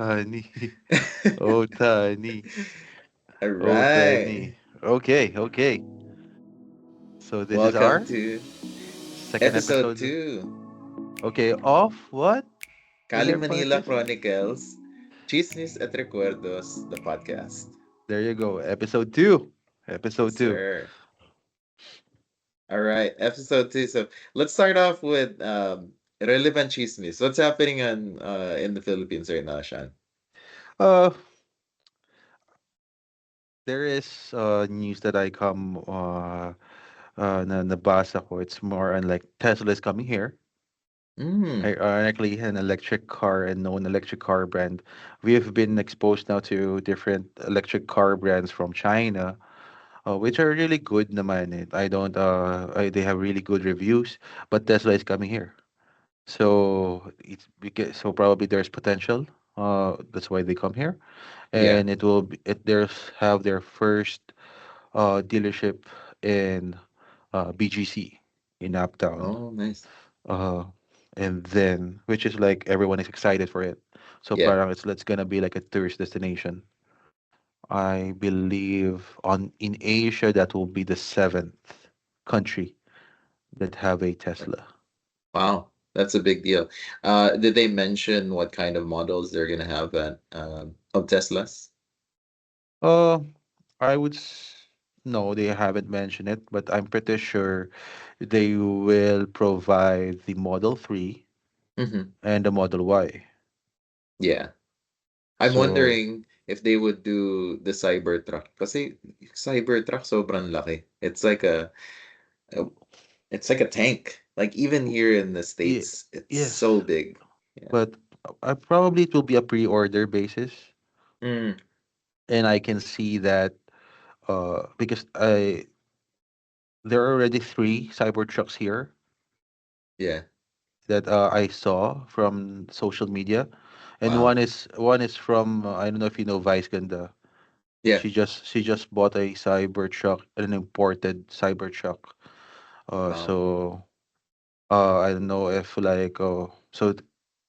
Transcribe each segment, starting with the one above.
Tani. Oh, Tani. All Oh, right. Tani. Okay, okay. So this is Welcome our to second episode episode. 2, Okay, off what? Cali Again, Manila Marcus? Chronicles, Chismis at Recuerdos, the podcast. There you go. Episode 2. Yes, Episode 2. sir. All right, episode 2. So let's start off with relevant chismis. What's happening in the Philippines right now, Sean? Uh, there is news that I come na nabasa ko. It's more on like Tesla is coming here. Mm, Ironically, an electric car and known electric car brand. We have been exposed now to different electric car brands from China, which are really good naman. I don't, they have really good reviews, but Tesla is coming here. So it's because, so probably there's potential. That's why they come here, yeah. and it will be, it there's have their first dealership in BGC in Uptown. Oh, nice. Uh, and then which is like everyone is excited for it. So Yeah. parang it's gonna be like a tourist destination. I believe on in Asia that will be the seventh country that have a Tesla. Wow, that's a big deal. Did they mention what kind of models they're gonna have of Teslas? Uh, I would no, they haven't mentioned it, but I'm pretty sure they will provide the Model 3 Mm-hmm. and the Model Y. Yeah. I'm So wondering if they would do the Cybertruck. Kasi Cybertruck sobrang laki. A it's like a tank. Like even here in the yeah, States, it's yes, so big. Yeah. but I probably it will be a pre-order basis, Mm, and I can see that because I there are already three Cybertrucks here yeah. that I saw from social media, and Wow. one is from I don't know if you know Vice Ganda. Yeah. She just bought a Cybertruck, an imported Cybertruck. Wow. So I don't know if like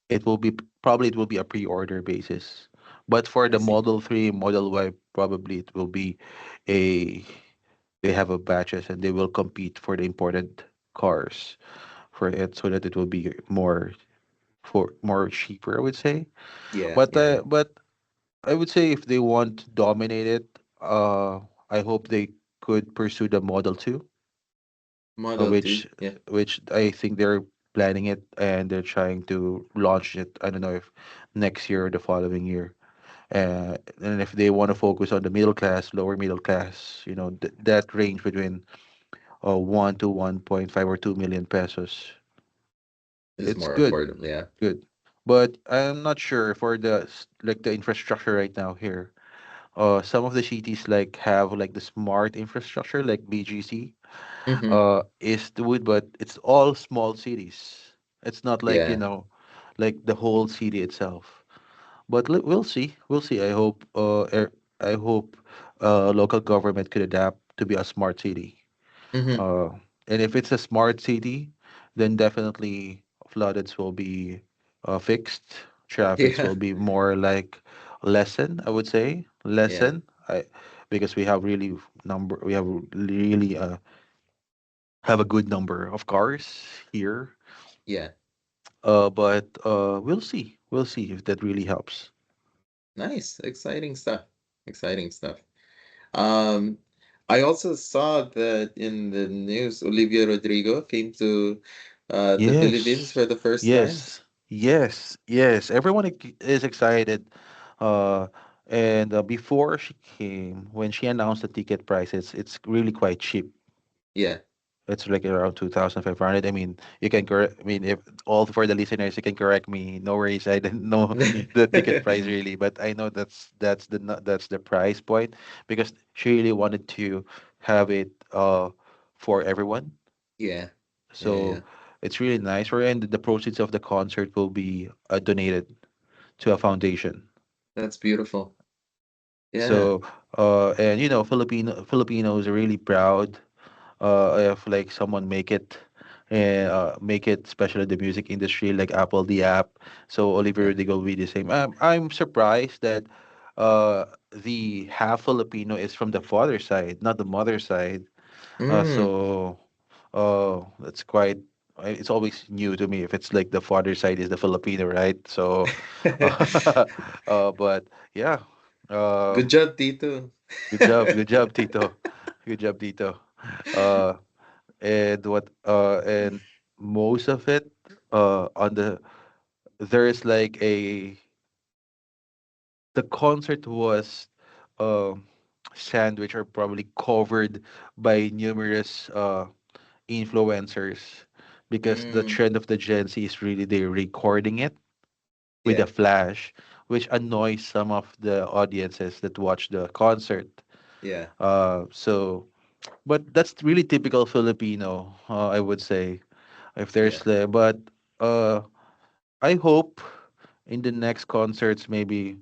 it will be probably it will be a pre-order basis, but for I the see. Model 3, Model Y, probably it will be a they have a batches and they will compete for the imported cars for it so that it will be more for more cheaper, I would say. Yeah. Yeah. Yeah. But I would say if they want to dominate it, I hope they could pursue the Model 2, Model 2. Yeah. which I think they're planning it and they're trying to launch it. I don't know if next year or the following year. And if they want to focus on the middle class, lower middle class, that range between 1 to 1.5 or 2 million pesos, It's it's more good, affordable. Yeah. good. But I'm not sure for like the infrastructure right now here. Some of the cities like have like the smart infrastructure like BGC Mm-hmm. is the wood, but it's all small cities. It's not like, Yeah. like the whole city itself. But we'll see. We'll see. I hope local government could adapt to be a smart city. Mm-hmm. Uh, and if it's a smart city, then definitely floodings will be fixed. Traffics Yeah. will be more like lessen, I would say. Yeah. Lessen. Because we have really have a good number of cars here. Yeah. But we'll see. We'll see if that really helps. Nice. Exciting stuff. Exciting stuff. Um, I also saw that in the news, Olivia Rodrigo came to the Philippines Yes, for the first time. yes, yes. Everyone is excited. Uh, and before she came, when she announced the ticket prices, it's really quite cheap. Yeah. It's like around 2,500. I mean, you can correct. I mean, if all for the listeners, you can correct me. No worries. I didn't know the ticket price really, but I know that's the price point because she really wanted to have it for everyone. Yeah. Yeah. Yeah. So it's really nice. For and the proceeds of the concert will be donated to a foundation. That's beautiful. Yeah. So and Filipinos are really proud if like someone make it and make it special in the music industry, like Apple the app. So Oliver Yeah. Rodrigo will be the same. I'm surprised that the half Filipino is from the father side, not the mother side. Mm. So that's quite. It's always new to me if it's like the father side is the Filipino, right? So, but yeah, Good um, job, Tito. good job, Tito, good job, Tito. Uh, and most of it on there is like the concert was um sandwich or probably covered by numerous influencers because the Mm. trend of the Gen Z is really they're recording it with a Yeah. flash, which annoys some of the audiences that watch the concert. Yeah. But that's really typical Filipino, I would say. If Yeah. there's but uh, I hope in the next concerts maybe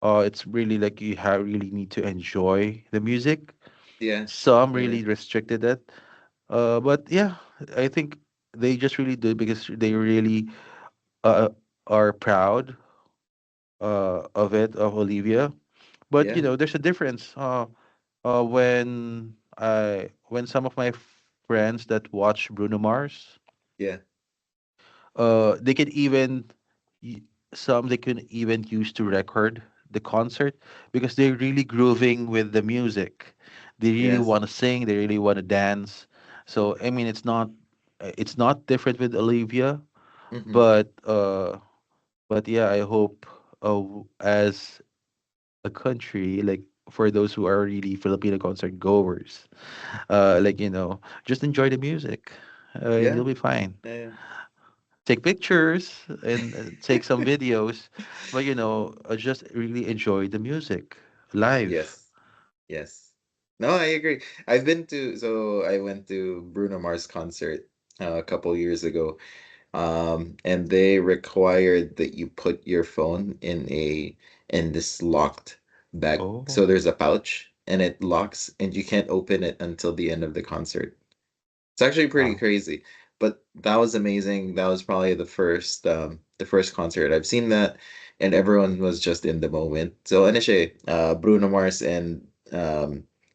it's really like really need to enjoy the music. Yeah. Some Yeah. really restricted it. But yeah, I think they just really do it because they really uh, are proud of it, of Olivia. But you Yeah. know, there's a difference. When some of my friends that watch Bruno Mars, Yeah. they can even y- some they can even use to record the concert because they're really grooving with the music. They really Yes. want to sing. They really want to dance. So I mean, it's not different with Olivia, Mm-hmm. but yeah, I hope as a country, like for those who are really Filipino concert goers, like just enjoy the music, and Yeah. you'll be fine. Yeah. Take pictures and take some videos, but just really enjoy the music live. Yes. Yes. No, I agree. I went to Bruno Mars concert a couple years ago. And they required that you put your phone in this locked bag. So Oh, there's a pouch and it locks and you can't open it until the end of the concert. It's actually pretty wow. crazy, but that was amazing. That was probably the first concert I've seen that, and everyone was just in the moment. So ano siya, Bruno Mars and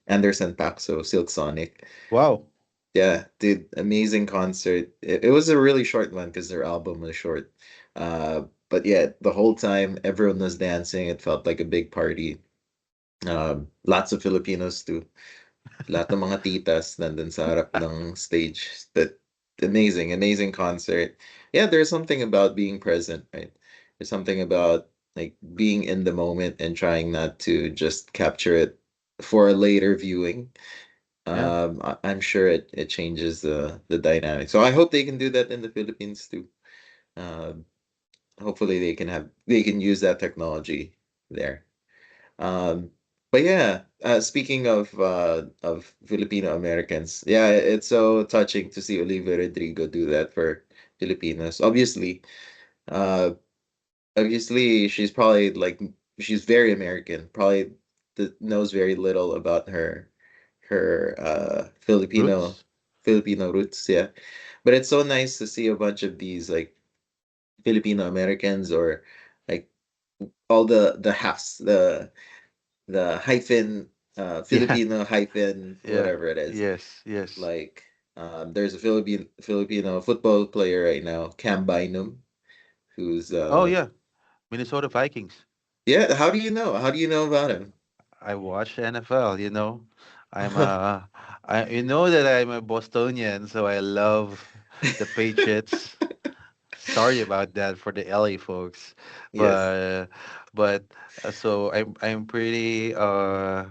Anderson .Paak, so Silk Sonic. Wow. Yeah, dude, amazing concert. It was a really short one because their album was short. But yeah, the whole time everyone was dancing. It felt like a big party. Lots of Filipinos too. Lahat ng mga titas nandun sa harap ng stage. But amazing, amazing concert. Yeah, there's something about being present, right? There's something about like being in the moment and trying not to just capture it for a later viewing. Yeah, I'm sure it changes the dynamic. So I hope they can do that in the Philippines too. Um, Hopefully they can use that technology there. Um, but yeah, speaking of Filipino Americans, yeah, it's so touching to see Olivia Rodrigo do that for Filipinos. Uh, obviously she's very American. Probably knows very little about her roots. Filipino roots. Yeah, but it's so nice to see a bunch of these like Filipino Americans or like all the halves the hyphen Yeah, Filipino hyphen yeah, whatever it is. yes, yes. Like there's a Filipino football player right now, Cam Bynum, who's Oh yeah, Minnesota Vikings. yeah. How do you know? How do you know about him? I watch NFL. I'm you know that I'm a Bostonian, so I love the Patriots. Sorry about that for the LA folks, Yes. but but so I'm pretty uh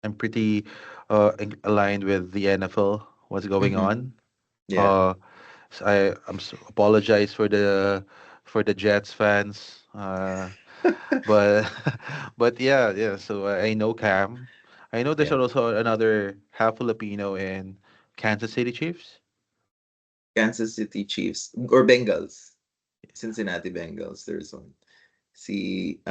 I'm pretty aligned with the NFL. What's going Mm-hmm. on? Yeah. Uh, apologize for the Jets fans. But but yeah, yeah. So I know Cam. I know there's Yeah. also another half Filipino in Kansas City Chiefs. Kansas City Chiefs or Bengals. Cincinnati Bengals. There's one. See,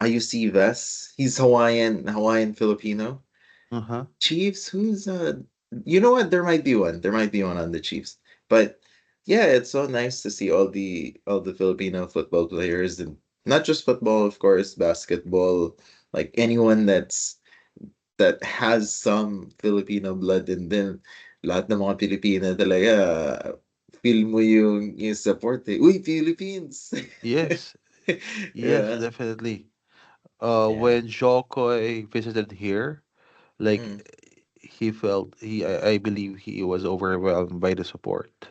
Ayusi Ves. He's Hawaiian Filipino. Uh huh. Chiefs. Who's You know what? There might be one. There might be one on the Chiefs. But yeah, it's so nice to see all the Filipino football players, and not just football, of course, basketball, like anyone that has some Filipino blood in them. Lahat ng mga Pilipina talaga feel mo yung support eh. Uy, Philippines! Yes, yes, Yeah. definitely. Yeah. When Jokoy visited here, like Mm, I believe he was overwhelmed by the support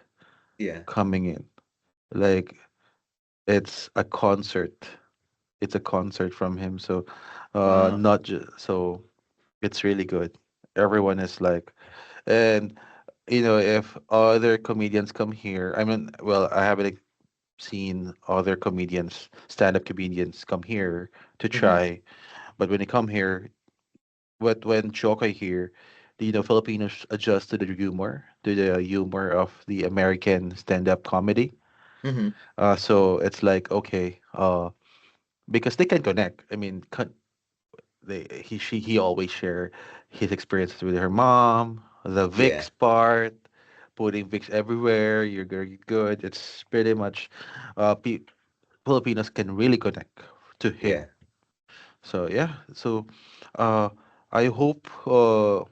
yeah. coming in. Like it's a concert. It's a concert from him. So, Wow. not just so it's really good. Everyone is like, and if other comedians come here, I mean, well, I haven't seen other comedians, stand-up comedians come here to Hmm. try, but when they come here, when Jokoy here, Filipinos adjust to the humor of the American stand-up comedy. Hmm. So it's like okay, because they can connect. I mean, he always share his experiences with her mom, the Yeah. Vicks part, putting Vicks everywhere. You're very good. It's pretty much, Filipinos can really connect to him. Yeah. So yeah. So, uh, I hope uh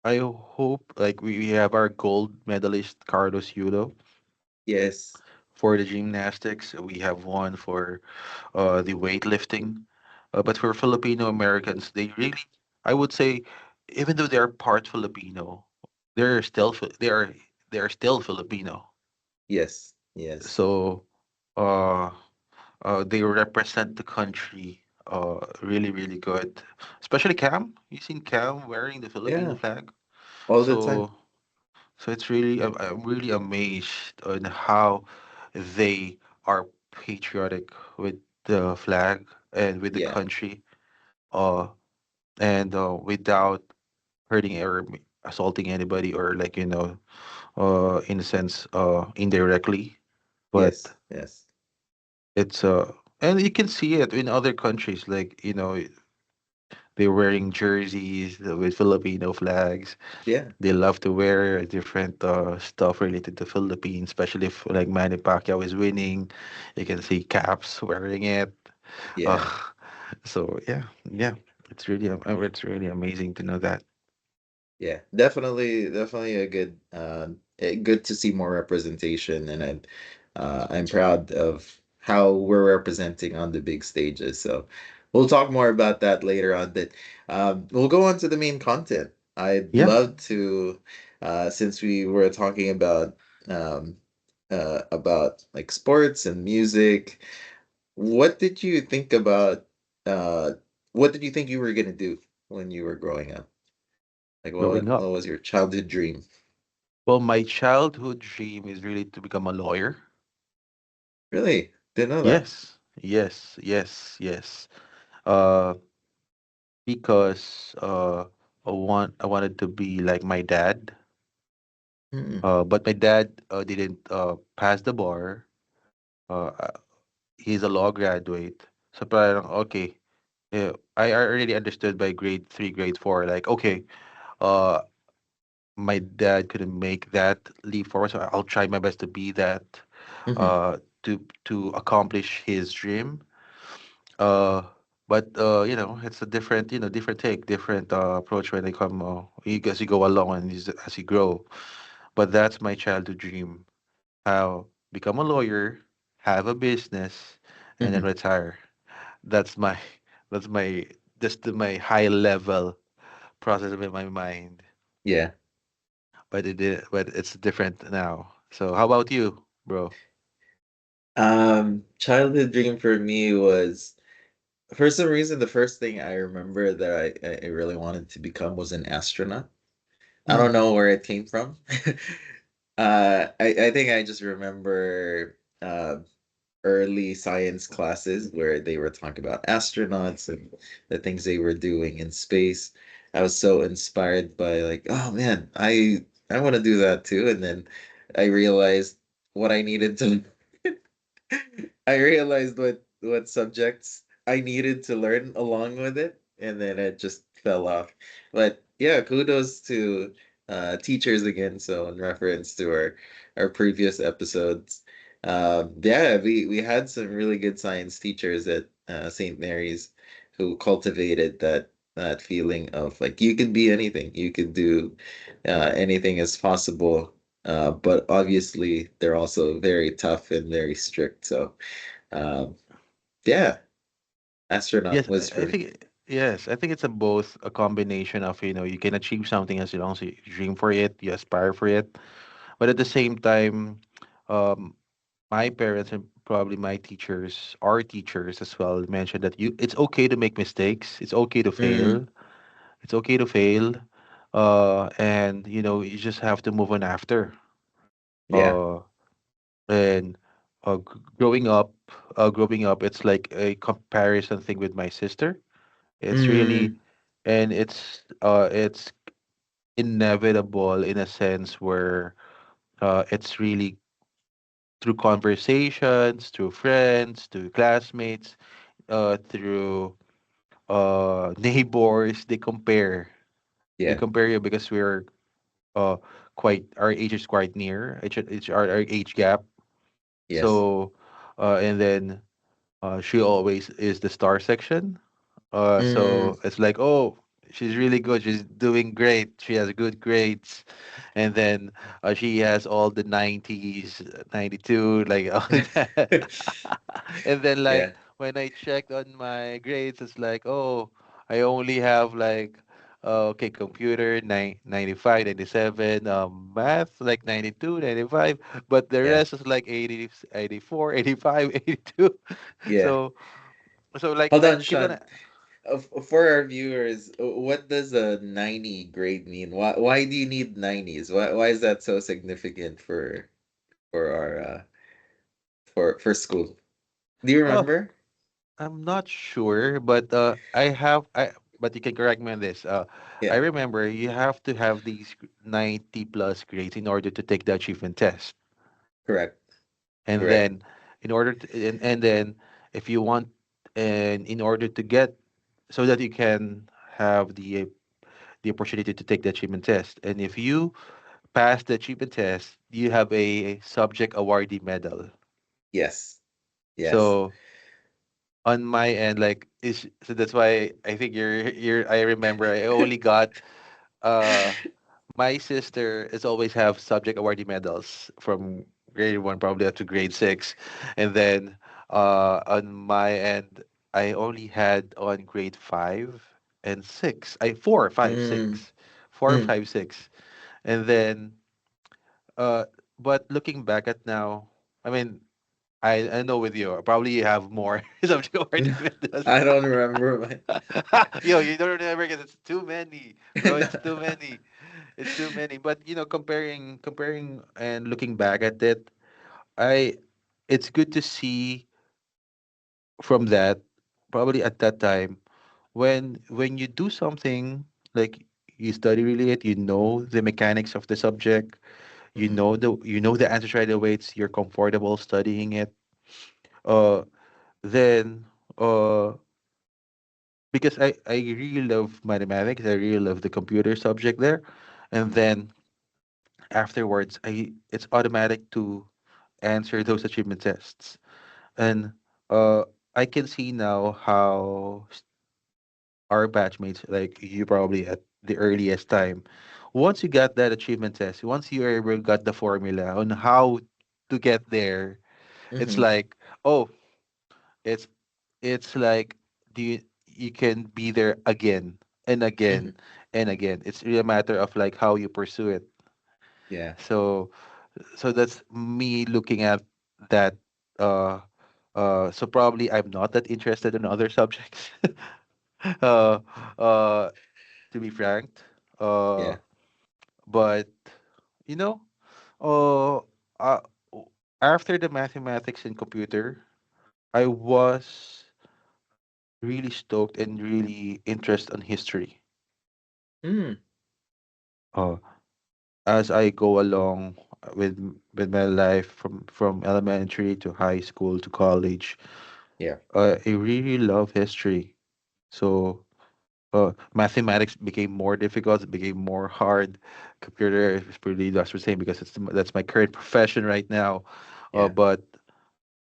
I hope like we have our gold medalist Carlos Yulo Yes. for the gymnastics. We have one for the weightlifting. But for Filipino Americans, I would say, even though they are part Filipino, they are still Filipino. Yes. Yes. So, uh, they represent the country really really good. Especially Cam. You seen Cam wearing the Filipino Yeah. flag? All the time. So it's really I'm really amazed on how they are patriotic with the flag and with the Yeah. country. Uh, and without hurting or assaulting anybody or like in a sense indirectly, but Yes. Yes. it's and you can see it in other countries like they're wearing jerseys with Filipino flags. Yeah. They love to wear different stuff related to Philippines, especially if like Manny Pacquiao is winning. You can see Caps wearing it. uh, Yeah. so yeah, it's really amazing to know that. Yeah, definitely, definitely good to see more representation, and I'm proud of how we're representing on the big stages. So we'll talk more about that later on. But we'll go on to the main content. I'd Yeah. love to, since we were talking um, about like sports and music. What did you think about? Uh, what did you think you were gonna do when you were growing up? Like Growing what up, was your childhood dream? well, my childhood dream is really to become a lawyer. Really? Didn't know that. Yes, yes, yes, yes. Uh, because I wanted to be like my dad. Mm, But my dad didn't pass the bar. He's a law graduate. So parang, okay, yeah, I already understood by grade 3, grade 4, like, okay, uh, my dad couldn't make that leap forward, so I'll try my best to be that, mhm, to accomplish his dream. Uh, but it's a different, different take, different approach when they come, as you go along and as you grow. But that's my childhood dream. How become a lawyer, have a business, and then mhm. retire. That's my that's my my high level process in my mind. Yeah. But it's different now. So how about you, bro? Childhood dream for me was, for some reason, the first thing I remember that I really wanted to become was an astronaut. I Mm, don't know where it came from. I think I just remember early science classes where they were talking about astronauts and the things they were doing in space. I was so inspired by like, oh man, I want to do that too. And then I realized what I needed to I realized what subjects I needed to learn along with it, and then it just fell off. But yeah, kudos to teachers again. So in reference to our previous episodes, yeah, we had some really good science teachers at St. Mary's who cultivated that feeling of like you could be anything, you could do anything is possible. But obviously they're also very tough and very strict. So um, yeah, astronaut Yes, was I for me. think yes, I think it's a both a combination of, you can achieve something as long as you dream for it, you aspire for it. But at the same time, um, my parents and probably my teachers, our teachers as well, mentioned that it's okay to make mistakes, it's okay to Mm, fail, it's okay to fail, and you just have to move on after. yeah. Uh, and growing up, it's like a comparison thing with my sister. It's really, Mm, and it's inevitable in a sense where it's really through conversations, through friends, through classmates, through neighbors. They yeah. compare you because we're uh quite our age is quite near. It's our age gap. Yes. So and then she always is the star section. Mm, So it's like, oh, she's really good. She's doing great. She has good grades, and then she has all the 90s, 92, like all that. And then like yeah. when I checked on my grades, it's like, oh, I only have like, okay, computer 95, 97, math like 92, 95, but the Yeah. rest is like 80, 84, 85, 82. Yeah. So like Hold I on, keep on. Sean. For our viewers, what does a 90 grade mean? Why do you need 90s? Why is that so significant for our for school? Do you Oh, remember? I'm not sure, but but you can correct me on this. I Yeah. remember you have to have these 90 plus grades in order to take the achievement test. Correct. And Correct. then and then if you want, and in order to get, so that you can have the opportunity to take the achievement test. And if you pass the achievement test, you have a subject awardee medal. Yes. Yes. So on my end, like, is so that's why I think I remember I only got uh my sister is always have subject awardee medals from grade one probably up to grade six, and then on my end I only had on grade five and six, I four, five, Mm, six, four, mm. five, six, and then uh but looking back at now, I mean, I know with you, probably you have more subject awardee medals. I don't remember my Yo, you don't remember because it's too many, bro. It's No. too many. It's too many. But comparing and looking back at it, I it's good to see from that, probably at that time, when you do something like you study really it, you know the mechanics of the subject, Mm, you know the answers right away, you're comfortable studying it. Uh then uh because I really love mathematics, I really love the computer subject there. And mm, then afterwards, it's automatic to answer those achievement tests. And uh I can see now how our batchmates, like you probably at the earliest time, once you got that achievement test, once you ever got the formula on how to get there, it's mm-hmm, like, oh, it's like, you can be there again and mm-hmm. again and again. It's really a matter of like how you pursue it. Yeah. So that's me looking at that. uh so probably I'm not that interested in other subjects. uh uh to be frank. uh Yeah. but you know uh, uh after the mathematics and computer, I was really stoked and really interested in history. Mm, uh as I go along with my life from elementary to high school to college, yeah. I really love history. So Mathematics became more difficult, it became more hard. Computer is pretty that's the same because that's my current profession right now. Yeah. But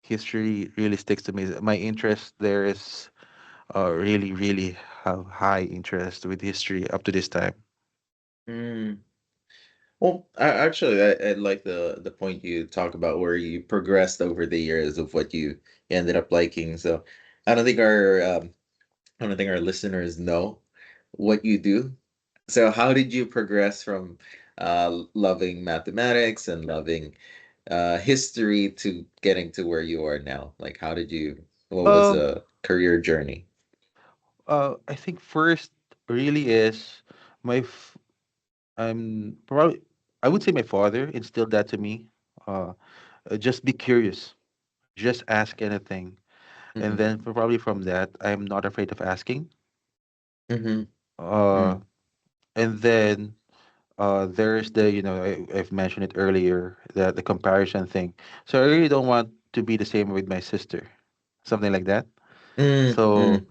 history really sticks to me. My interest there is really, really have high interest with history up to this time. Mm. Well, I like the point you talk about where you progressed over the years of what you ended up liking. So I don't think I don't think our listeners know what you do. So how did you progress from loving mathematics and loving history to getting to where you are now? Like how did you what was Um, the career journey? I think first really is my I'm probably I would say my father instilled that to me. Uh, just be curious, just ask anything, and Mm-hmm. then probably from that I'm not afraid of asking. Mm-hmm. Uh, Mm. and then there's the I've mentioned it earlier that the comparison thing. So I really don't want to be the same with my sister, something like that. Mm. So Mm.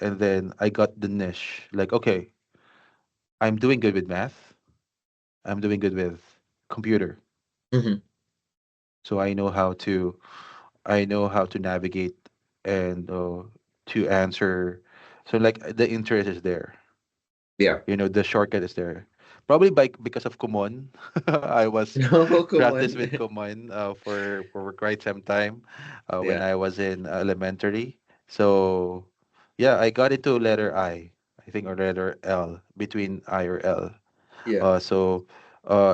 and then I got the niche. Like okay, I'm doing good with math. I'm doing good with computer. Mm-hmm. So I know how to navigate and to answer. So like the interest is there. Yeah. The shortcut is there. Probably because of Kumon. I was No, come practiced on. with Kumon for quite some time when Yeah. I was in elementary. So yeah, I got into letter I think, or letter L, between I or L. Yeah. So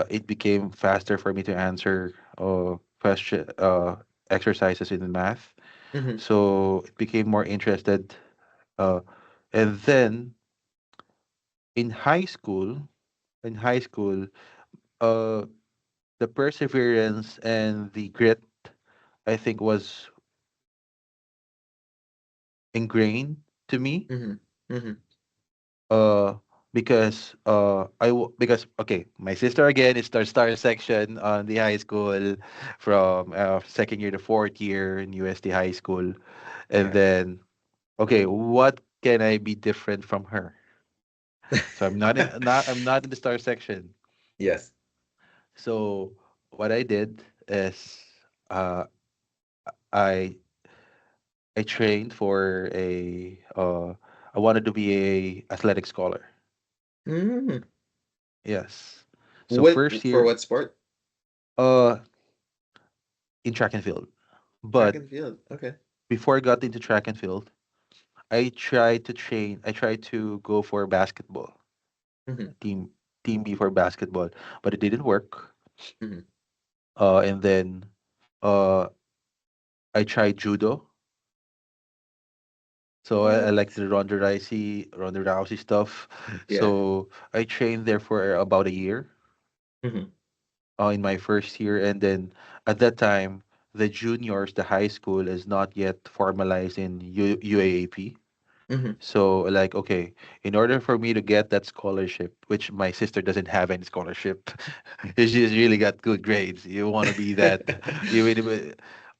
it became faster for me to answer question exercises in math. Mm-hmm. So it became more interested. Uh, and then in high school, in high school, uh, the perseverance and the grit, I think, was ingrained to me. Mm-hmm. Mm-hmm. Uh, because okay, my sister again is star section on the high school from second year to fourth year in USD high school, and Yeah. then okay, what can I be different from her? So I'm not in the star section. Yes. So what I did is uh I I trained for I wanted to be a athletic scholar. Mm. Yes. So What first for year what sport? uh in track and field. Track But and field. Okay. before I got into track and field, I tried to go for basketball. Mm-hmm. Team Team B for basketball, but it didn't work. Mm-hmm. And then uh I tried judo. So I like What? the Ronda Rousey stuff. Yeah. So I trained there for about a year Mm-hmm. in my first year. And then at that time, the juniors, the high school is not yet formalized in UAAP. Mm-hmm. So like, okay, in order for me to get that scholarship, which my sister doesn't have any scholarship, she's really got good grades. You want to be that, you really,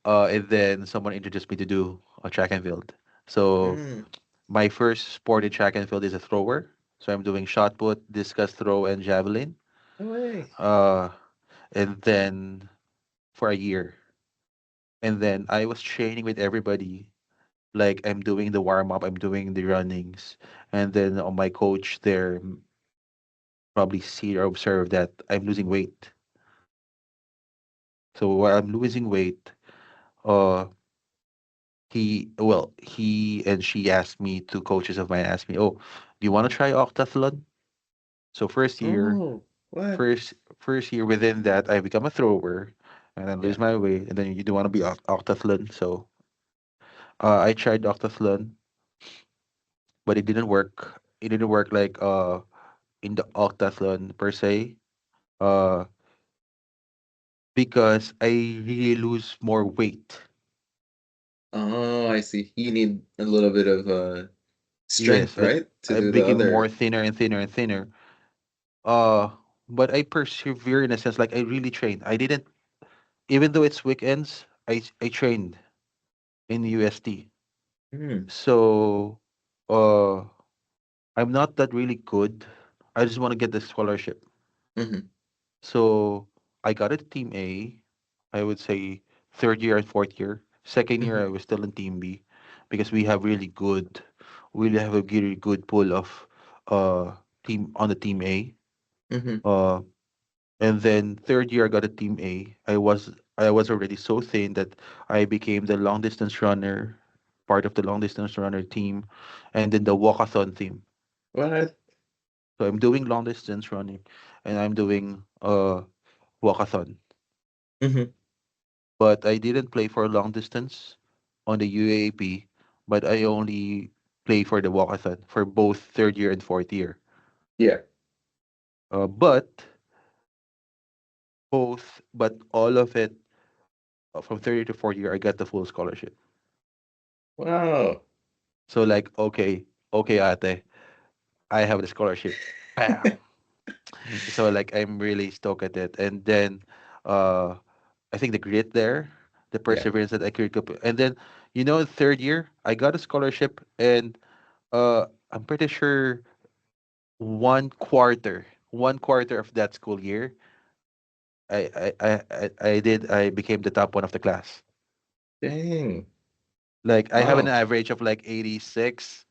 and then someone introduced me to do a track and field. So Mm. my first sport in track and field is a thrower. So I'm doing shot put, discus throw, and javelin. No way. Uh, and then for a year, and then I was training with everybody. Like I'm doing the warm up, I'm doing the runnings, and then my coach there probably see or observe that I'm losing weight. So while I'm losing weight, uh, he and she asked me, two coaches of mine asked me, "Oh, do you want to try octathlon?" So Oh, what? first year within that, I become a thrower, and then lose Yeah. my weight, and then you do want to be octathlon. So I tried octathlon, but it didn't work. It didn't work like in the octathlon per se. Uh, because I really lose more weight. Oh, I see. You need a little bit of Yes, strength, like right? To I do the became more other. thinner and thinner and thinner. Uh, but I persevere in a sense, like I really trained. I didn't, even though it's weekends, I trained in UST. Mm. So, uh, I'm not that really good. I just want to get the scholarship. Mhm. So I got it team A. I would say third year and fourth year. Second year Mhm. I was still in team B because we have a really good pool of uh team on the team A. Mhm. Uh and then third year I got a team A. I was already so thin that I became the long distance runner, part of the long distance runner team, and then the walkathon team. What? So I'm doing long distance running and I'm doing walkathon. Mhm. But I didn't play for long distance on the UAAP, but I only play for the walkathon for both third year and fourth year. Yeah. But all of it from third year to fourth year, I got the full scholarship. Wow. So like, okay, ate, I have the scholarship. Bam. So like, I'm really stoked at it. And then, uh, I think the grit there, the Yeah. perseverance that I could, and then, third year, I got a scholarship, and I'm pretty sure one quarter of that school year, I became the top one of the class. Dang. Like I have an Wow. average of like 86.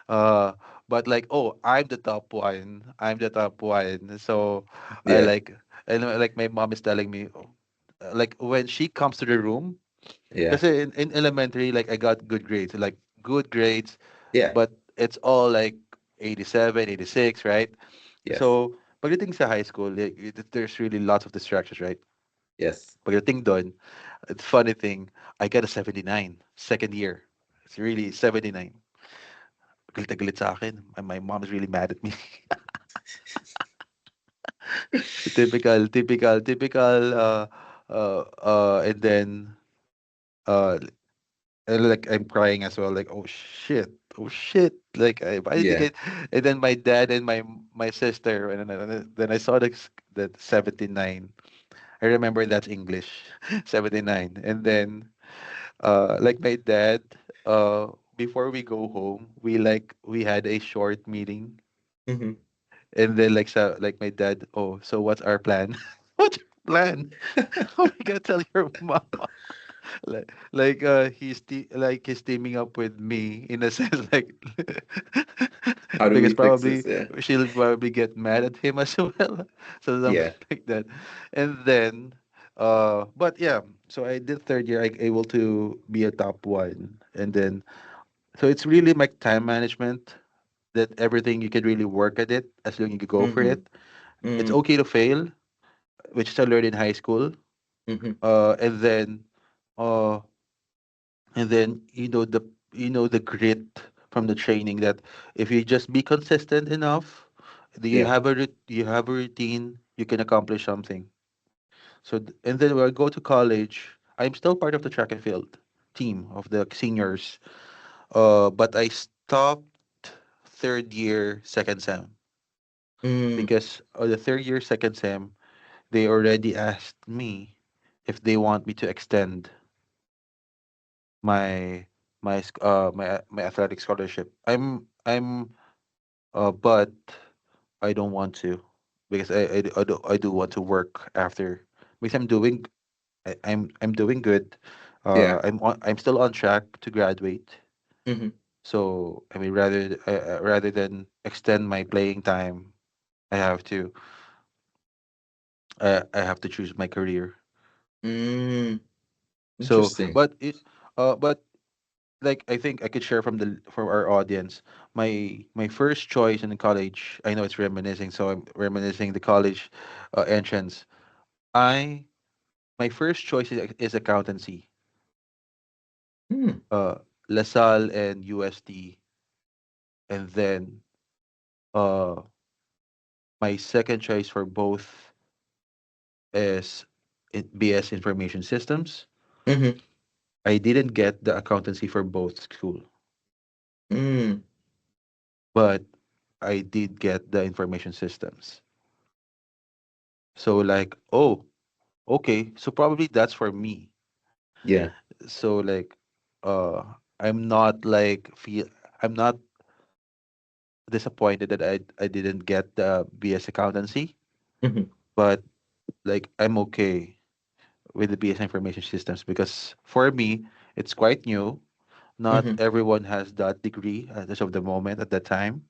Uh, but like, oh, I'm the top one. I'm the top one. So I Yeah. like, and like my mom is telling me, like when she comes to the room, Yeah. because in elementary, like I got good grades, like good grades, Yeah. but it's all like 87, 86, right? Yes. So pagdating sa high school, like, there's really lots of distractions, right? Yes. Pagdating doon, it's funny thing, I got a 79, second year. It's really 79. Galit na galit sa akin. My mom is really mad at me. Typical, and then, uh, and like I'm crying as well, like, oh shit, like why did you Yeah. get? And then my dad and my sister, then I saw that 79. I remember that's English, 79, and then like my dad, before we go home, we had a short meeting, Mhm. and then like my dad, oh, so what's our plan? What's your plan? How are you gonna tell your mom? He's teaming up with me in a sense, like How do we because fix this? probably Yeah. she'll probably get mad at him as well, so something Yeah. like that. And then but yeah, so I did third year, I able to be a top one. And then so it's really like time management, that everything you can really work at it as long as you go for Mhm. it. It's Mm. okay to fail, which is I learned in high school. Mhm. And then uh the grit from the training, that if you just be consistent enough, Yeah. you have a routine, you can accomplish something. And then when I go to college, I'm still part of the track and field team of the seniors. But I stopped third year second sem Mm. because the third year second sem, they already asked me if they want me to extend my my athletic scholarship. But I don't want to, because I do want to work after, because I'm doing good. Yeah. I'm still on track to graduate. Mhm. So I mean, rather than extend my playing time, I have to I have to choose my career. Mm. So, Interesting. but like I think I could share from our audience, my first choice in college. I know it's reminiscing, so I'm reminiscing the college entrance. I My first choice is accountancy, Hmm. uh, LaSalle and UST, and then uh, my second choice for both is BS Information Systems. Mhm. I didn't get the accountancy for both school, Mm. but I did get the information systems. So like, oh, okay, so probably that's for me. Yeah. So like, uh, I'm not like feel I'm not disappointed that I didn't get the BS accountancy, Mhm. but like I'm okay with the BS information systems because for me it's quite new. Not Mhm. everyone has that degree as of the moment at that time,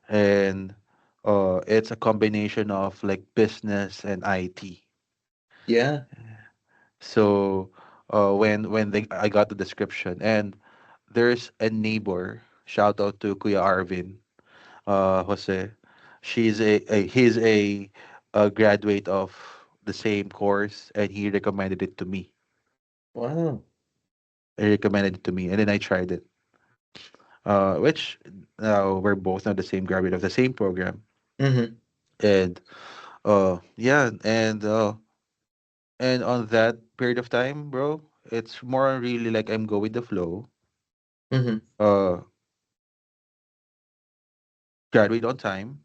and it's a combination of like business and IT. Yeah. So I got the description, and there's a neighbor. Shout out to Kuya Arvin, Jose. He's a graduate of the same course, and he recommended it to me. Wow. He recommended it to me, and then I tried it. Which we're both not the same graduate of the same program, Mhm. and yeah, and on that period of time, bro, it's more really like I'm go with the flow. Mhm. Uh, graduate on time,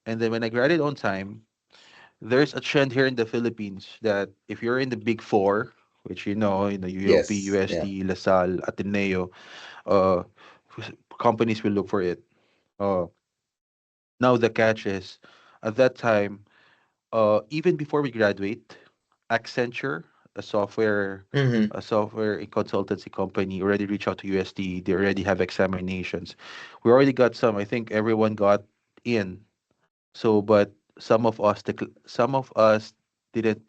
and then when I graduate on time, there's a trend here in the Philippines that if you're in the big four, which UOP, Yes. Yeah. UST, LaSalle, Ateneo, uh, companies will look for it. Uh, Now the catch is, at that time, even before we graduate, Accenture, a software Mhm. a software consultancy company, already reached out to UST. They already have examinations. We already got some. I think everyone got in. So, but some of us didn't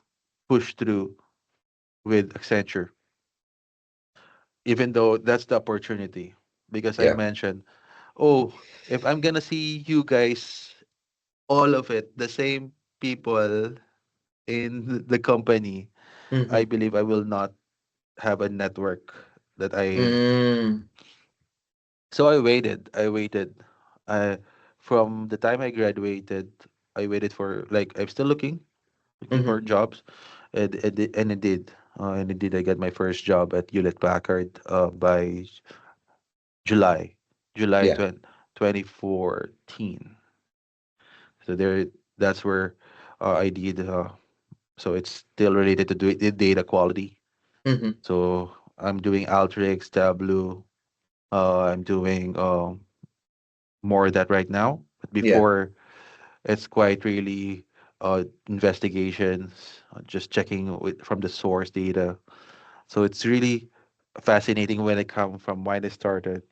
push through with Accenture, even though that's the opportunity. Because I Yeah. mentioned, oh, if I'm gonna see you guys, all of it, the same people in the company, I Mhm. believe I will not have a network that I. Mm. So I waited. I waited. I From the time I graduated, I waited for like I'm still looking for Mhm. jobs, and it did. And indeed, I got my first job at Hewlett Packard by July, July Yeah. 20, 2014. So there, that's where I did. So it's still related to data quality. Mhm. So I'm doing Alteryx, Tableau. I'm doing more of that right now. But Yeah. before, it's quite really investigations, just checking from the source data. So it's really fascinating when I come from when I started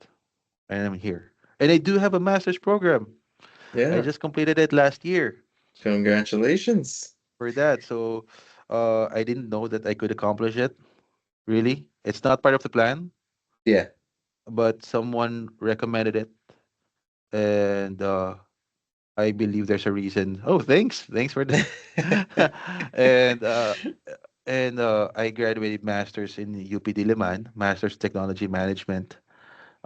and I'm here. And I do have a master's program. I Yeah. just completed it last year Congratulations. for that. So I didn't know that I could accomplish it. Really, it's not part of the plan, Yeah. but someone recommended it, and I believe there's a reason. Oh, thanks for the. and I graduated masters in UP Diliman, Masters Technology Management.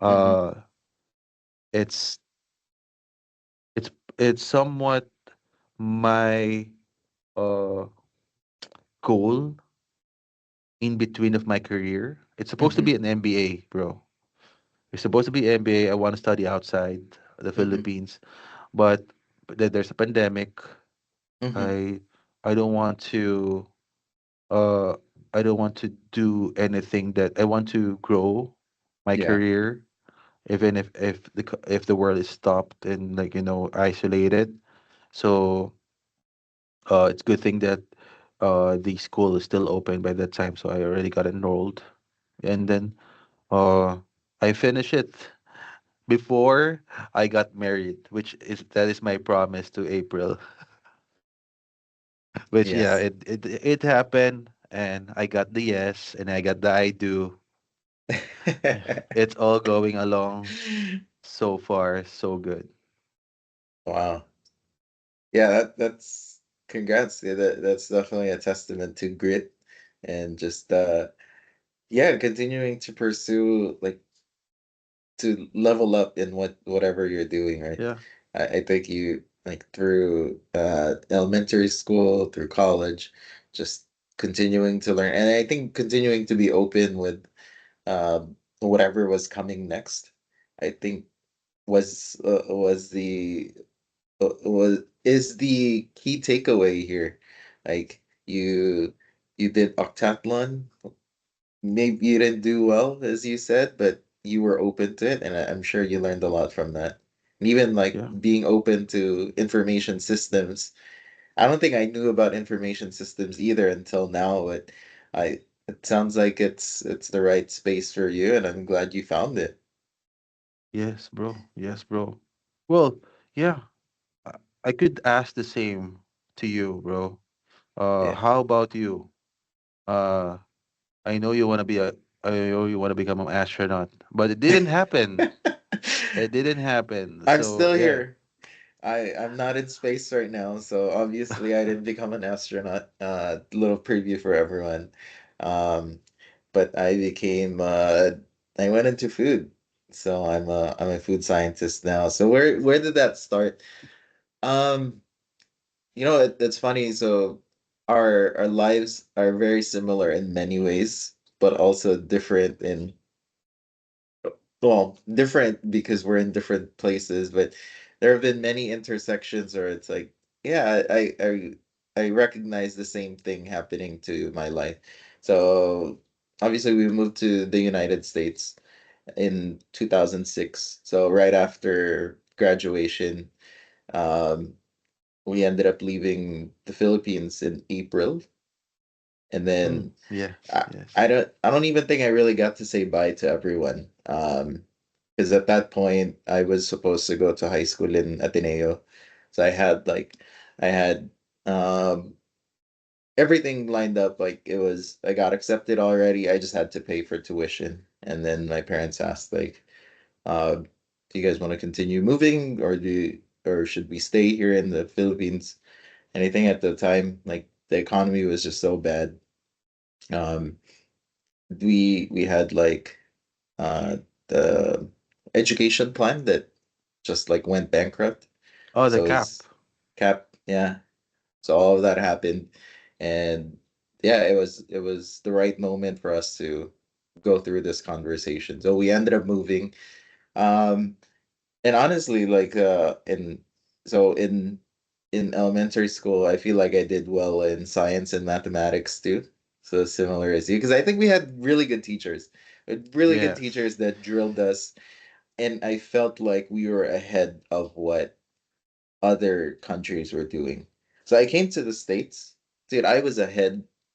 Mhm. Uh, it's it's it's somewhat my uh goal in between of my career. It's supposed to be Mhm. an MBA, bro. It's supposed to be MBA. I want to study outside the Mhm. Philippines, but then there's a pandemic. Mhm. I I don't want to uh I don't want to do anything that I want to grow my Yeah. career even if the world is stopped and like isolated. So it's good thing that the school is still open by that time, so I already got enrolled, and then uh I finished it before I got married, which is that is my promise to April. Which yeah, Yes. it happened, and I got the yes, and I got the I do. It's all going along so far, so good. Wow. Yeah, that's congrats. Yeah, that's definitely a testament to grit and just yeah, continuing to pursue like to level up in whatever you're doing, right? Yeah, I think you like through elementary school, through college, just continuing to learn, and I think continuing to be open with whatever was coming next. I think was the was is the key takeaway here. Like you did octathlon. Maybe you didn't do well, as you said, but you were open to it, and I'm sure you learned a lot from that. And even like Yeah. being open to information systems. I don't think I knew about information systems either until now, but I it sounds like it's the right space for you, and I'm glad you found it. Yes, bro. Yes, bro. Well, yeah. I I could ask the same to you, bro. Yeah. How about you? Uh, I know you want to be a, I know you want to become an astronaut, but it didn't happen. It didn't happen. I'm So still yeah. here. I'm not in space right now, so obviously I didn't become an astronaut. Little preview for everyone. Um, but I went into food. So I'm a food scientist now. So where did that start? Um, it's funny. So our lives are very similar in many ways, but also different in well, different because we're in different places, but there have been many intersections where it's like, yeah, I recognize the same thing happening to my life. So obviously we moved to the United States in 2006. So right after graduation, um, we ended up leaving the Philippines in April, and Mm, then yes, I, yes. I don't even think I really got to say bye to everyone. Because at that point I was supposed to go to high school in Ateneo. So I had um everything lined up. Like it was I got accepted already. I just had to pay for tuition. And then my parents asked like, do you guys want to continue moving or should we stay here in the Philippines? And I think at the time, like the economy was just so bad. Um we had like the education plan that just like went bankrupt. Oh, the So cap. it's cap, yeah. So all of that happened, and yeah, it was the right moment for us to go through this conversation. So we ended up moving. Um, and honestly, like in elementary school, I feel like I did well in science and mathematics too. So similar as you, because I think we had really good teachers, really good Yes. teachers that drilled us, and I felt like we were ahead of what other countries were doing. So I came to the States. Dude,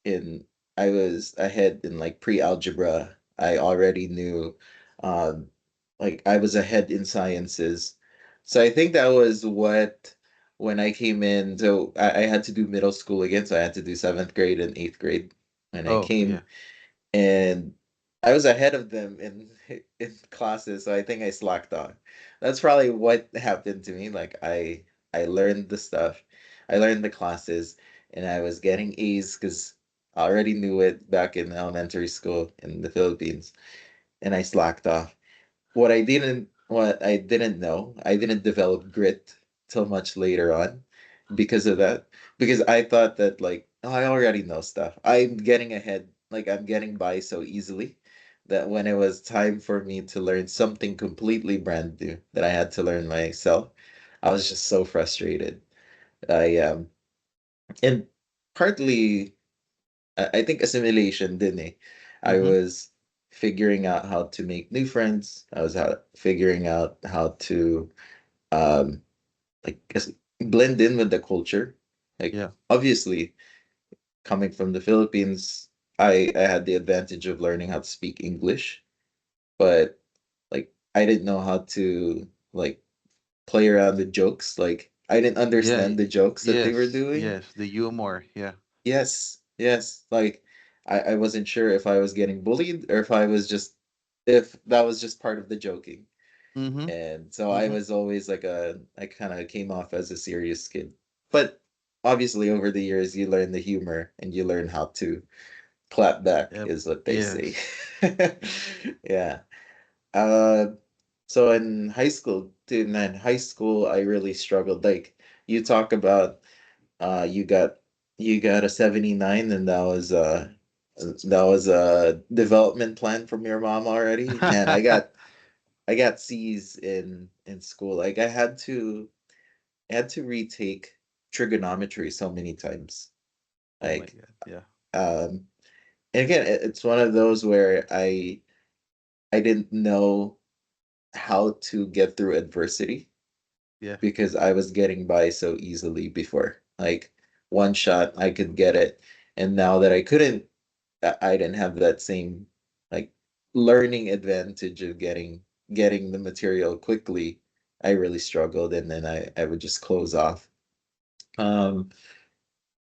in I was ahead in like pre-algebra. I already knew um like I was ahead in sciences. So I think that was what when I came in, so I had to do middle school again, so I had to do seventh grade and eighth grade. And I Oh, came yeah. and I was ahead of them in in classes, so I think I slacked off. That's probably what happened to me. Like I learned the stuff, I learned the classes, and I was getting A's because I already knew it back in elementary school in the Philippines, and I slacked off. What I didn't know, I didn't develop grit till much later on because of that. Because I thought that like, oh, I already know stuff. I'm getting ahead, like I'm getting by so easily that when it was time for me to learn something completely brand new that I had to learn myself, I was just so frustrated. I and partly I think assimilation, didn't I? I Mm-hmm. was figuring out how to make new friends. I was figuring out how to um blend in with the culture. Like Yeah. obviously coming from the Philippines, I had the advantage of learning how to speak English, but like I didn't know how to like play around with jokes. Like I didn't Yeah. understand the jokes that they were Yes. doing. Yes. The humor. Yeah. Yes, yes. Like I wasn't sure if I was getting bullied or if that was just part of the joking. Mm-hmm. And so I Mm-hmm. was always like I kind of came off as a serious kid. But obviously over the years you learn the humor and you learn how to clap back Yep. is what they say. Yes. Yeah. Uh so in high school, dude, man, high school I really struggled. Like you talk about you got a 79 and that was a development plan from your mom already. Man, I got C's in school. Like I had to retake trigonometry so many times. Oh my Like God. Yeah. um and again it's one of those where I didn't know how to get through adversity. Yeah. because I was getting by so easily before. Like one shot, I could get it. And now that I couldn't, I didn't have that same like learning advantage of getting the material quickly. I really struggled, and then I would just close off. Um,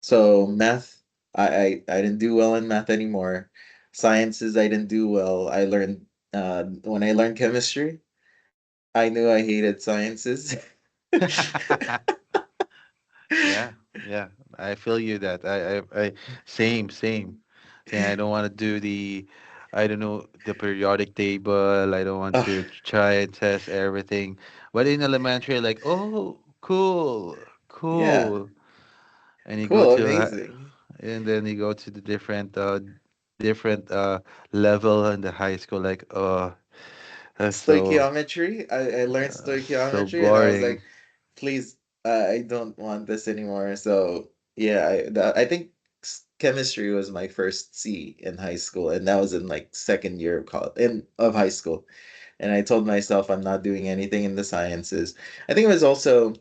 so math, I didn't do well in math anymore. Sciences, I didn't do well. I learned when I learned chemistry, I knew I hated sciences. Yeah, yeah. I feel you that. Same, same. Saying I don't want to do I don't know, the periodic table. I don't want Ugh, to try and test everything. But in elementary, like, oh, cool, yeah, cool. And you go cool, to, amazing. and then you go to the different level in the high school. Like, that's Stoichiometry, I learned so stoichiometry, and I was boring. like, please, I don't want this anymore. So yeah, I think chemistry was my first C in high school, and that was in like second year of college in of high school. And I told myself I'm not doing anything in the sciences. I think it was also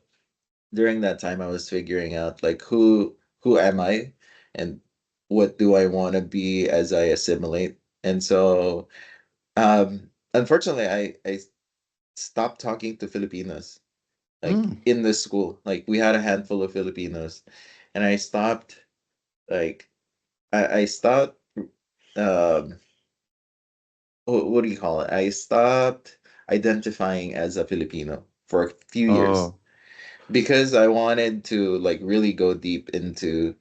during that time I was figuring out like who am I and what do I want to be as I assimilate. And so unfortunately I stopped talking to Filipinos like Mm. in the school. Like we had a handful of Filipinos, and I stopped like I stopped um what do you call it? I stopped identifying as a Filipino for a few years Oh. because I wanted to like really go deep into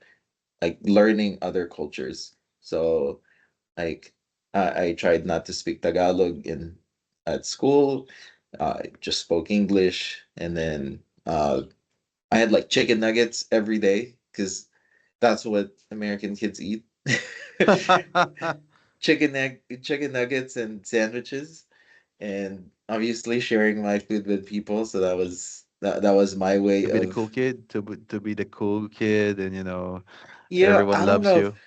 like learning other cultures. So like I tried not to speak Tagalog in at school. I just spoke English, and then I had like chicken nuggets every day because that's what American kids eat. Chicken nuggets and sandwiches, and obviously sharing my food with people. So that was my way To be the of cool kid, to be the cool kid, and yeah. everyone I don't loves know if you.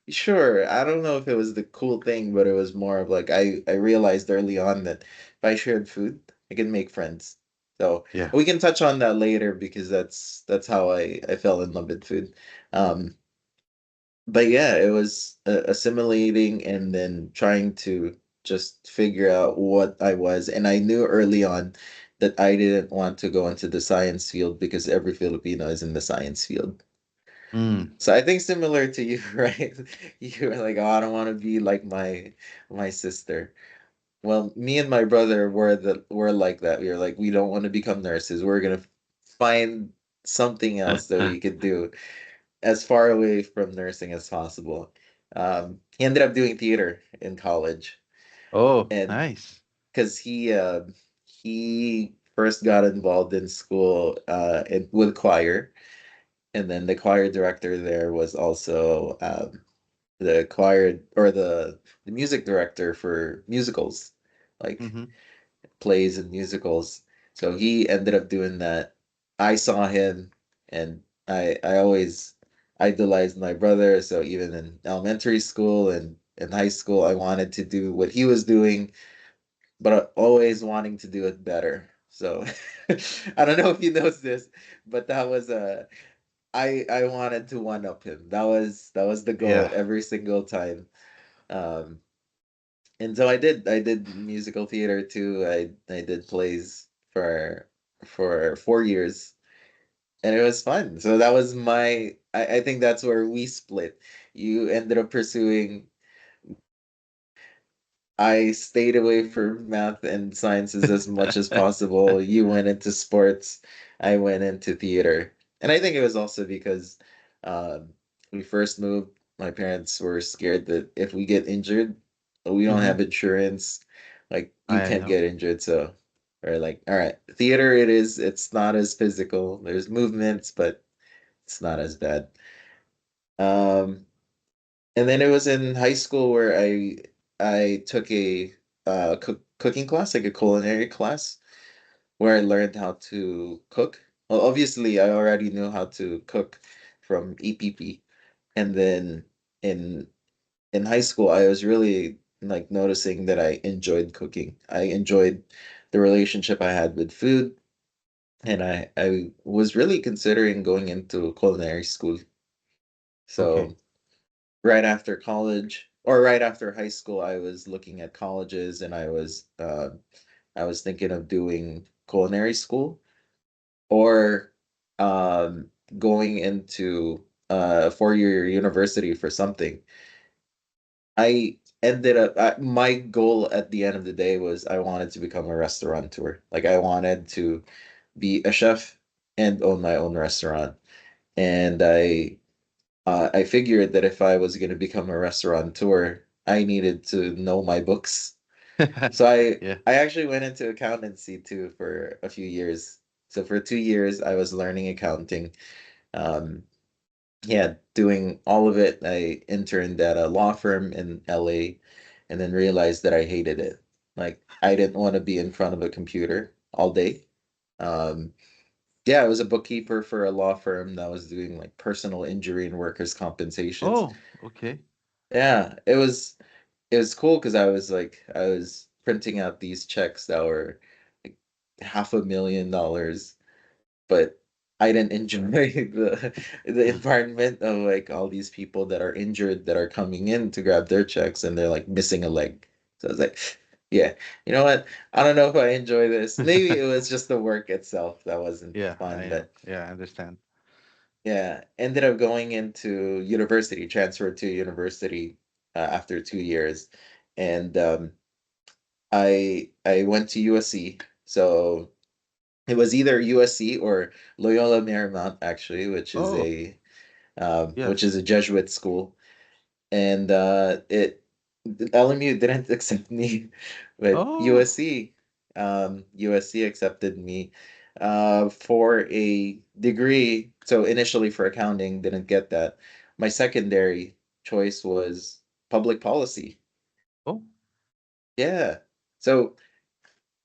sure. I don't know if it was the cool thing, but it was more of like I realized early on that if I shared food, I can make friends. So Yeah. we can touch on that later because that's how I fell in love with food. Um, but yeah, it was assimilating and then trying to just figure out what I was. And I knew early on that I didn't want to go into the science field because every Filipino is in the science field. Mm. So I think similar to you, right? You were like, oh, I don't want to be like my sister. Well, me and my brother were like that. We were like, we don't want to become nurses. We're gonna find something else that we could do as far away from nursing as possible. He ended up doing theater in college, Oh, and nice. because he first got involved in school with choir, and then the choir director there was also the choir or the music director for musicals, like Mm-hmm. plays and musicals. So he ended up doing that. I saw him, and I always idolized my brother. So even in elementary school and in high school, I wanted to do what he was doing, but always wanting to do it better. So I don't know if you know this, but that was a I wanted to one up him. That was the goal Yeah. every single time. Um, and so I did musical theater too. I did plays for 4 years, and it was fun. So that was I think that's where we split. You ended up pursuing I stayed away from math and sciences as much as possible. You went into sports, I went into theater. And I think it was also because we first moved, my parents were scared that if we get injured, we don't Mm-hmm. have insurance, like you I can't know. get injured. So we're like, all right, theater it is, it's not as physical. There's movements, but it's not as bad. Um, and then it was in high school where I took a cooking class, like a culinary class, where I learned how to cook. Well, obviously, I already knew how to cook from EPP, and then in in high school, I was really like noticing that I enjoyed cooking. I enjoyed the relationship I had with food. and I was really considering going into culinary school. Okay. So right after college or right after high school, I was looking at colleges, and I was thinking of doing culinary school, or going into a 4-year university for something. I ended up my goal at the end of the day was I wanted to become a restaurateur. Like I wanted to be a chef and own my own restaurant. And I figured that if I was going to become a restaurateur, I needed to know my books. So Yeah. I actually went into accountancy too for a few years. So for 2 years, I was learning accounting. Um, yeah, doing all of it. I interned at a law firm in LA, and then realized that I hated it. Like I didn't want to be in front of a computer all day. Um, yeah, I was a bookkeeper for a law firm that was doing like personal injury and workers' compensations. Oh, okay. Yeah, it was cool because I was printing out these checks that were like $500,000, but I didn't enjoy the environment of like all these people that are injured that are coming in to grab their checks, and they're like missing a leg. So I was like, yeah, you know what? I don't know if I enjoy this. Maybe it was just the work itself that wasn't Yeah, fun, I know. but Yeah, I understand. yeah, ended up going into university, transferred to university after 2 years, and I went to USC. So it was either USC or Loyola Marymount, actually, Oh, which yes. is a Jesuit school, and LMU didn't accept me, but Oh, USC accepted me for a degree. So initially for accounting, didn't get that. My secondary choice was public policy. oh, Yeah. So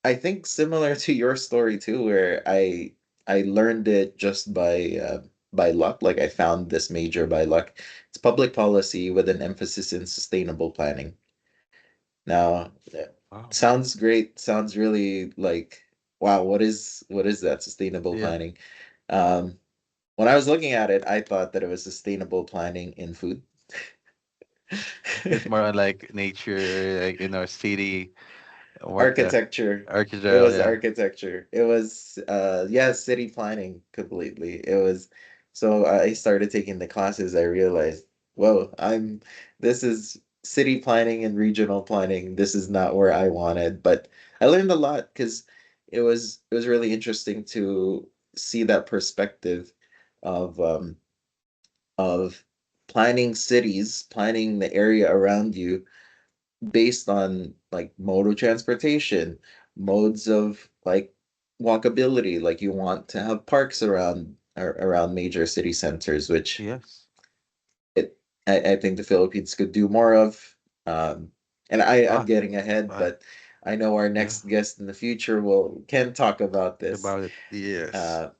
I think similar to your story too, where I learned it just by luck. Like I found this major by luck. It's public policy with an emphasis in sustainable planning. Now, wow. sounds great. Sounds really like wow. What is that sustainable Yeah. planning? Um, when I was looking at it, I thought that it was sustainable planning in food. It's more on like nature, like city, what Architecture. It architectural, was yeah. architecture. It was yeah, city planning completely. It was so I started taking the classes, I realized, whoa, I'm this is city planning and regional planning. This is not where I wanted, but I learned a lot because it was really interesting to see that perspective of of planning cities, planning the area around you based on like mode of transportation, modes of like walkability. Like you want to have parks around major city centers, which Yes. it I think the Philippines could do more of. Um, and I'm Ah, getting ahead, I, but I know our yeah, next guest in the future will can talk about this. about it. Yes, Uh,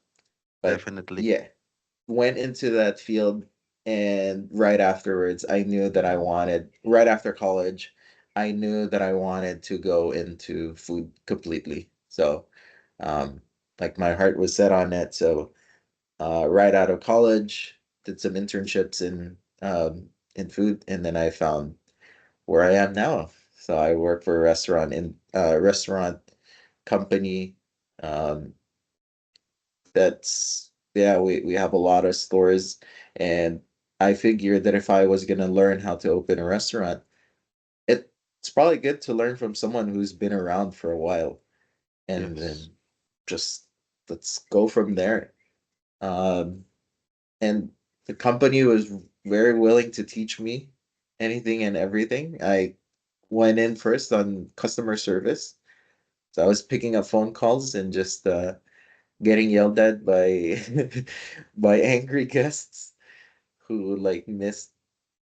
but definitely. yeah, went into that field, and right afterwards I knew that I wanted right after college I knew that I wanted to go into food completely. So um like my heart was set on it. So right out of college did some internships in food, and then I found where I am now. So I work for a restaurant company. um that's yeah, we have a lot of stores, and I figured that if I was gonna learn how to open a restaurant, it's probably good to learn from someone who's been around for a while, and Yes. then just let's go from there. Um, and the company was very willing to teach me anything and everything. I went in first on customer service, so I was picking up phone calls and just getting yelled at by by angry guests who like missed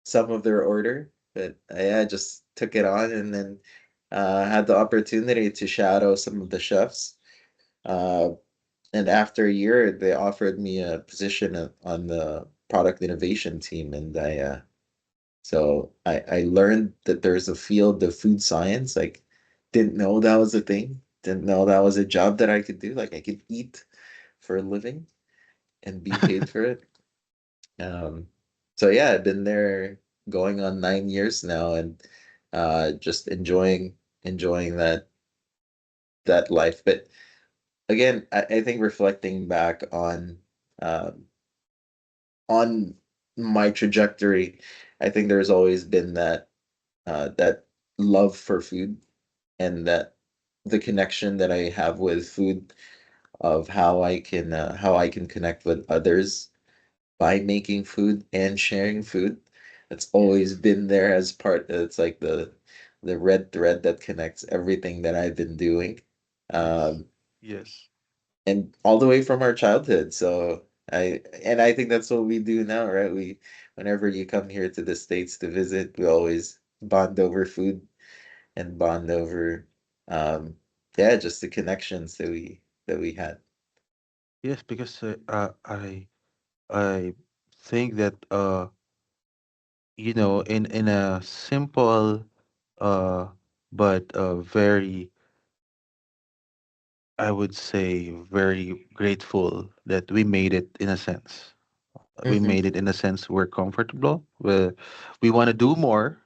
some of their order. But I just took it on, and then had the opportunity to shadow some of the chefs. Uh, and after a year, they offered me a position on the product innovation team, and I learned that there's a field of food science. Like, didn't know that was a thing. Didn't know that was a job that I could do. Like, I could eat. for a living and be paid for it. Um, so yeah, I've been there going on 9 years now, and just enjoying that life. But again, I think reflecting back um, on my trajectory, I think there's always been that love for food, and that the connection that I have with food, of how I can connect with others by making food and sharing food. It's always been there as part. It's like the red thread that connects everything that I've been doing, Yes. um, Yes. and all the way from our childhood. So I think that's what we do now, right? We Whenever you come here to the States to visit, we always bond over food and bond over, um, yeah, just the connections that we had. Yes, because I think that in a simple uh but very, I would say, very grateful that we made it in a sense. We Mm-hmm, made it in a sense we're comfortable. We want to do more.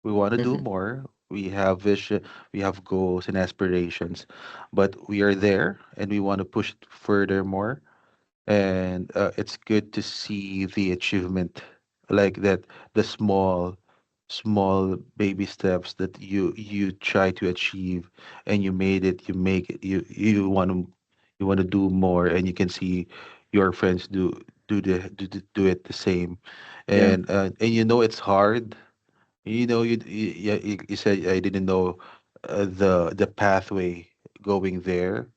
We want to do mm-hmm, more. We have vision, we have goals and aspirations, but we are there and we want to push it further more. And it's good to see the achievement, like that, the small baby steps that you try to achieve, and you made it, you make it, you want to do more, and you can see your friends do it the same. yeah, And it's hard. Yeah, you said I didn't know the pathway going there,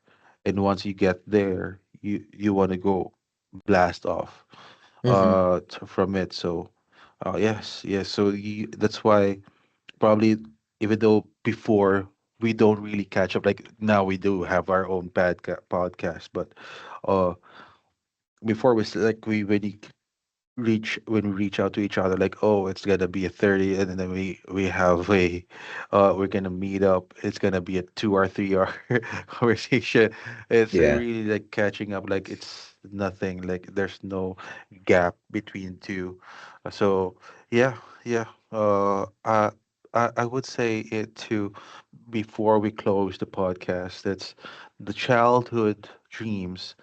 and once you get there, you want to go blast off mm-hmm, from it. So, yes, yes. So that's why probably, even though before we don't really catch up, like now we do have our own podcast, but uh before like we really when we reach out to each other, like, oh, it's gonna be a 30, and then we have we're gonna meet up, it's gonna be a 2 or 3 hour conversation. It's yeah, really like catching up, like it's nothing, like there's no gap between two. So yeah, yeah, I would say it too. Before we close the podcast, that's the childhood dreams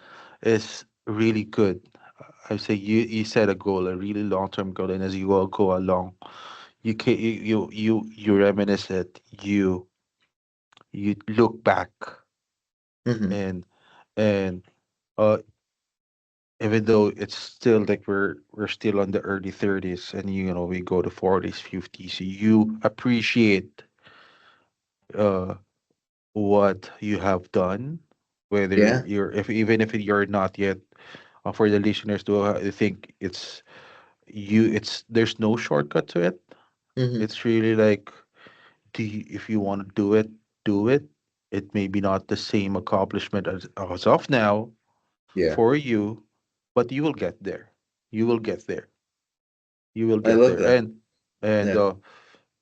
is really good. I say you set a goal, a really long term goal, and as you all go along, you reminisce it, you look back, mm-hmm, and and uh even though it's still like we're still on the early 30s, and we go to 40s, 50s, you appreciate uh what you have done, whether yeah, you're if even if you're not yet, for the listeners to think it's there's no shortcut to it. mm-hmm, It's really like, if you want to do it, do it. It may be not the same accomplishment as of now yeah. for you, but you will get there. You will get there. You will I get love there. that. And Yeah,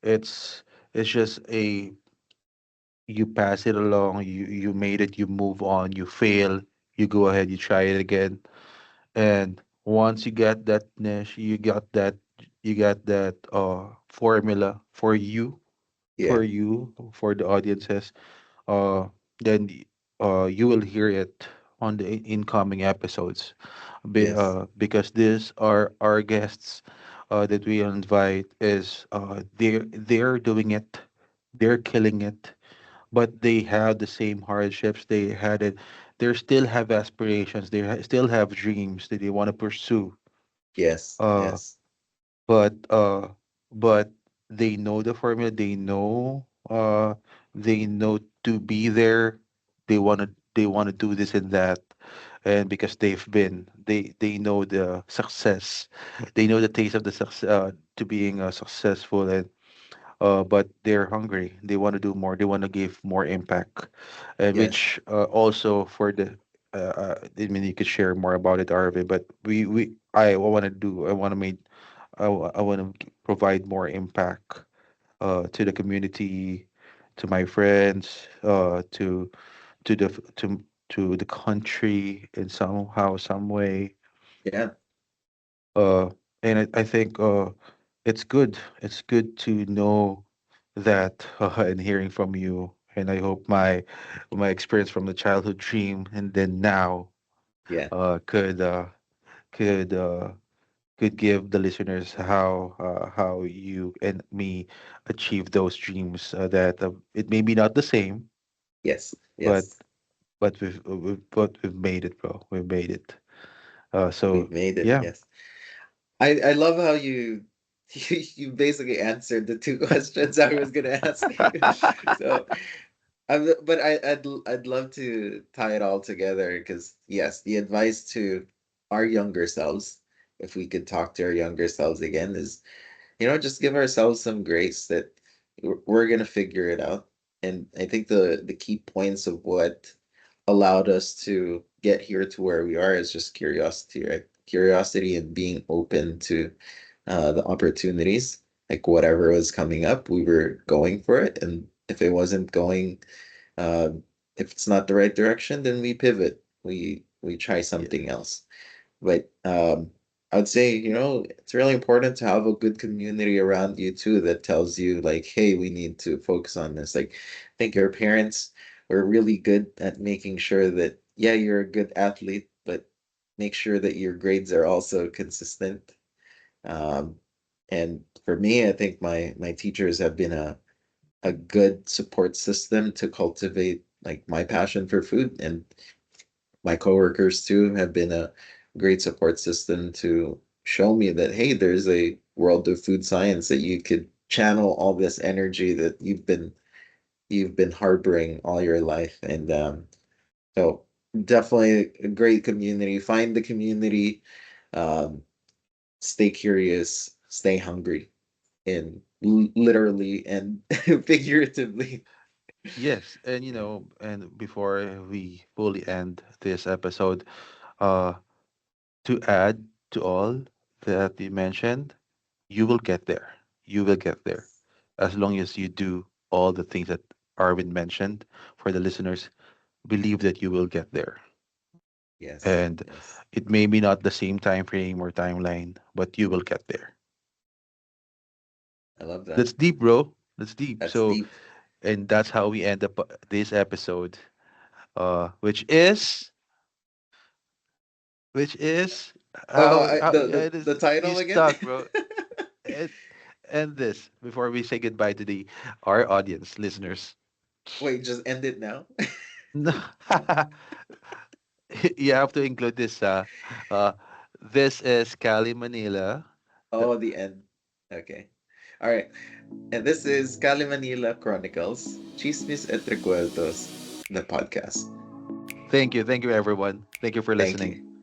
it's it's just you pass it along. You made it. You move on. You fail. You go ahead. You try it again. And once you get that niche, you got that formula yeah, for the audiences, uh, then you will hear it on the incoming episodes. yes, Because these are our guests that we invite is they're doing it, they're killing it, but they have the same hardships they had it. They still have aspirations. They still have dreams that they want to pursue. yes, Uh, yes, but they know the formula. They know to be there. They want to do this and that, and because they know the success. They know the taste of the success, to being successful, and but they're hungry. They want to do more. They want to give more impact, and yes, which also for the. I mean, you could share more about it, Arvin. But I want to do. I want to make. I want to provide more impact to the community, to my friends, to the to to the country in somehow, some way. Yeah. Uh, and I think it's good. It's good to know that and hearing from you. And I hope my experience from the childhood dream and then now Yeah. uh, could uh, could uh, could give the listeners how you and me achieve those dreams. That it may be not the same, Yes. but Yes. we've made it, bro. We've made it. We've So made it. yeah. Yes. I love how you you basically answered the two questions I was gonna ask you. So but I'd love to tie it all together because yes, the advice to our younger selves, if we could talk to our younger selves again, is just give ourselves some grace that we're gonna figure it out. And I think the key points of what allowed us to get here to where we are is just curiosity, right? Curiosity and being open to the opportunities. Like whatever was coming up, we were going for it, and if it wasn't going, uh, if it's not the right direction, then we pivot. We try Yeah. something else. But I would say, it's really important to have a good community around you too that tells you like, hey, we need to focus on this. Like, I think your parents were really good at making sure that, yeah, you're a good athlete, but make sure that your grades are also consistent. Um, and for me, I think my teachers have been a good support system to cultivate like my passion for food, and my coworkers too have been a great support system to show me that hey, there's a world of food science that you could channel all this energy that you've been harboring all your life. And so definitely a great community. Find the community, um, stay curious, stay hungry, in literally and figuratively. Yes, and and before we fully end this episode, uh, to add to all that you mentioned, you will get there. You will get there as long as you do all the things that Arvin mentioned. For the listeners, believe that you will get there, Yes, and yes. it may be not the same time frame or timeline, but you will get there. I love that. That's deep, bro. That's deep. That's So, deep. and that's how we end up this episode, which is Oh, how it the is you title again? stuck, bro. And this before we say goodbye to the our audience listeners. Wait, just end it now? No, you have to include this. Uh, this is Cali, Manila. The, Oh, the end. Okay. All right. And this is Cali Manila Chronicles, Chismis et Recuerdos, the podcast. thank you, everyone. Thank you for Thank listening. you.